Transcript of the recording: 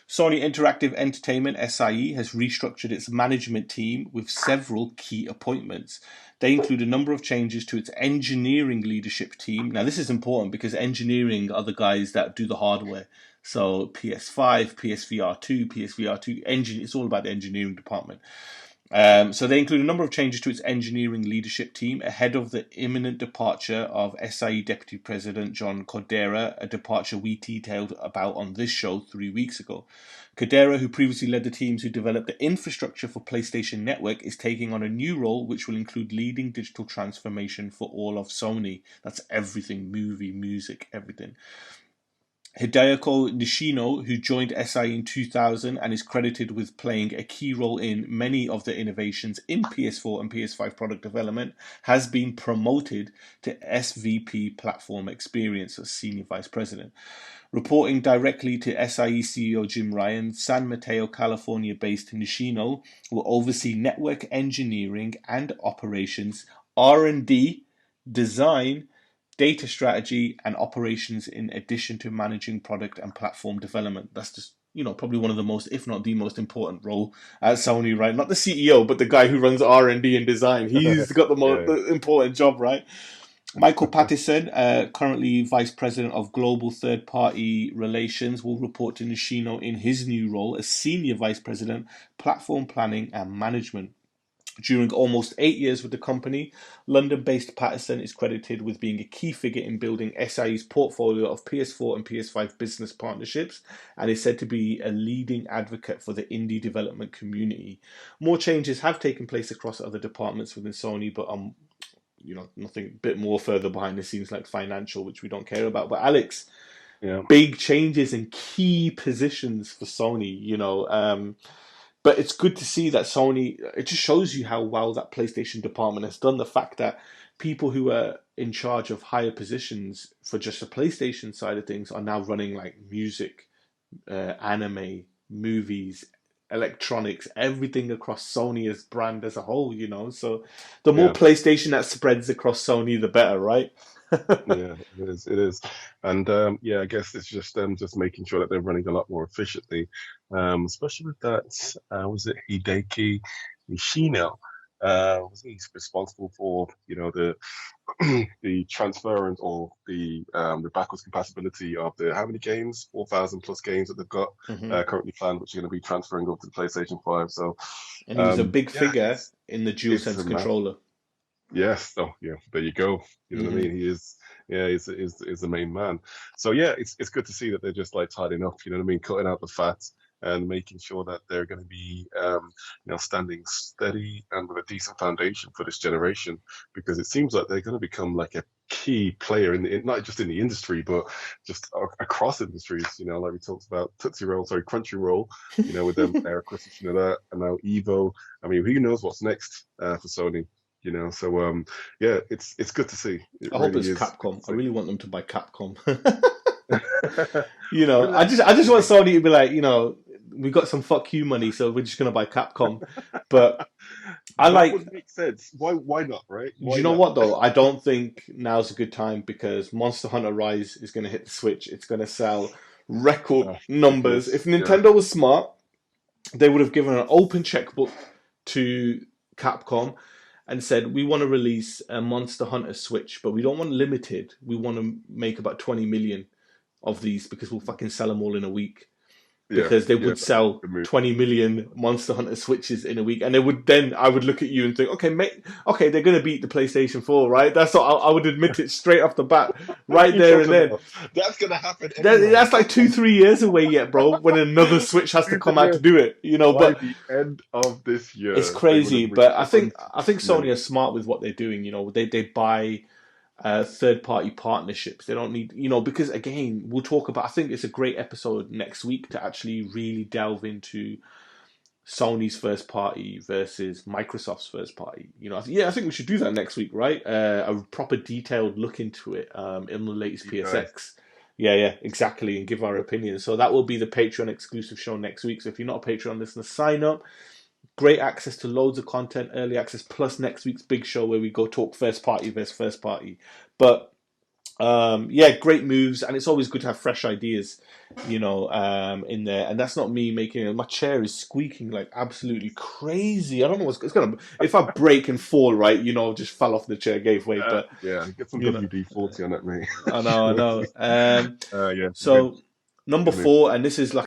Sony Interactive Entertainment, SIE, has restructured its management team with several key appointments. They include a number of changes to its engineering leadership team. Now, this is important because engineering are the guys that do the hardware. So PS5, PSVR2, PSVR2, engine, it's all about the engineering department. So they include a number of changes to its engineering leadership team ahead of the imminent departure of SIE Deputy President John Cordera, a departure we detailed about on this show 3 weeks ago. Cordera, who previously led the teams who developed the infrastructure for PlayStation Network, is taking on a new role which will include leading digital transformation for all of Sony. That's everything, movie, music, everything. Hideyoko Nishino, who joined SIE in 2000 and is credited with playing a key role in many of the innovations in PS4 and PS5 product development, has been promoted to SVP Platform Experience, as Senior Vice President. Reporting directly to SIE CEO Jim Ryan, San Mateo, California-based Nishino will oversee network engineering and operations, R&D, design, data strategy, and operations, in addition to managing product and platform development. That's just, probably one of the most, if not the most important role at Sony, right? Not the CEO, but the guy who runs R&D and design. He's got the most important job, right? Michael Pattison, currently Vice President of Global Third-Party Relations, will report to Nishino in his new role as Senior Vice President, Platform Planning and Management. During almost 8 years with the company, London-based Pattison is credited with being a key figure in building SIE's portfolio of PS4 and PS5 business partnerships, and is said to be a leading advocate for the indie development community. More changes have taken place across other departments within Sony, but nothing a bit more further behind the scenes, like financial, which we don't care about. But Alex, big changes in key positions for Sony, but it's good to see that Sony, it just shows you how well that PlayStation department has done. The fact that people who are in charge of higher positions for just the PlayStation side of things are now running like music, anime, movies, electronics, everything across Sony as brand as a whole, So the more PlayStation that spreads across Sony, the better, right? Yeah, it is, and I guess it's just making sure that they're running a lot more efficiently, especially with that. Was it Hideki Nishino? Was he responsible for the the transference or the backwards compatibility of the how many games, 4,000 plus games that they've got currently planned, which are going to be transferring over to the PlayStation 5. So, and he was a big figure in the DualSense controller. Yes. Oh, yeah. There you go. You know what I mean? He is. Yeah, he's the main man. So yeah, it's good to see that they're just like tidying up. You know what I mean? Cutting out the fat and making sure that they're going to be, standing steady and with a decent foundation for this generation. Because it seems like they're going to become like a key player not just in the industry, but just across industries. Like we talked about Crunchyroll. With them acquisition of that, and now Evo. I mean, who knows what's next for Sony? So it's good to see. I hope it's Capcom. I really want them to buy Capcom. I just want Sony to be like, we got some fuck you money, so we're just gonna buy Capcom. But that would make sense. Why not, right? Do you know what though? I don't think now's a good time because Monster Hunter Rise is gonna hit the Switch. It's gonna sell record numbers. If Nintendo was smart, they would have given an open checkbook to Capcom and said, we want to release a Monster Hunter Switch, but we don't want limited. We want to make about 20 million of these because we'll fucking sell them all in a week. Because they would sell 20 million Monster Hunter Switches in a week. And I would look at you and think, okay, mate, they're going to beat the PlayStation 4, right? That's what I would admit it straight off the bat, right there and then. That's going to happen. That's like 2-3 years away yet, bro, when another Switch has to come out to do it, By but the end of this year. It's crazy, but I think Sony are smart with what they're doing, they buy third-party partnerships. They don't need, because again, we'll talk about, I think it's a great episode next week to actually really delve into Sony's first party versus Microsoft's first party. I think we should do that next week, right? A proper detailed look into it in the latest PSX. Yeah, exactly, and give our opinion. So that will be the Patreon exclusive show next week. So if you're not a Patreon listener, sign up. Great access to loads of content, early access, plus next week's big show where we go talk first party versus first party. But Yeah, great moves, and it's always good to have fresh ideas, in there. And that's not me making it. My chair is squeaking like absolutely crazy. I don't know what's it's gonna. If I break and fall, right, just fell off the chair, gave way. But Yeah, get some you know, WD-40 on it, mate. I know, I know. Yeah, So number good move. four, and this is like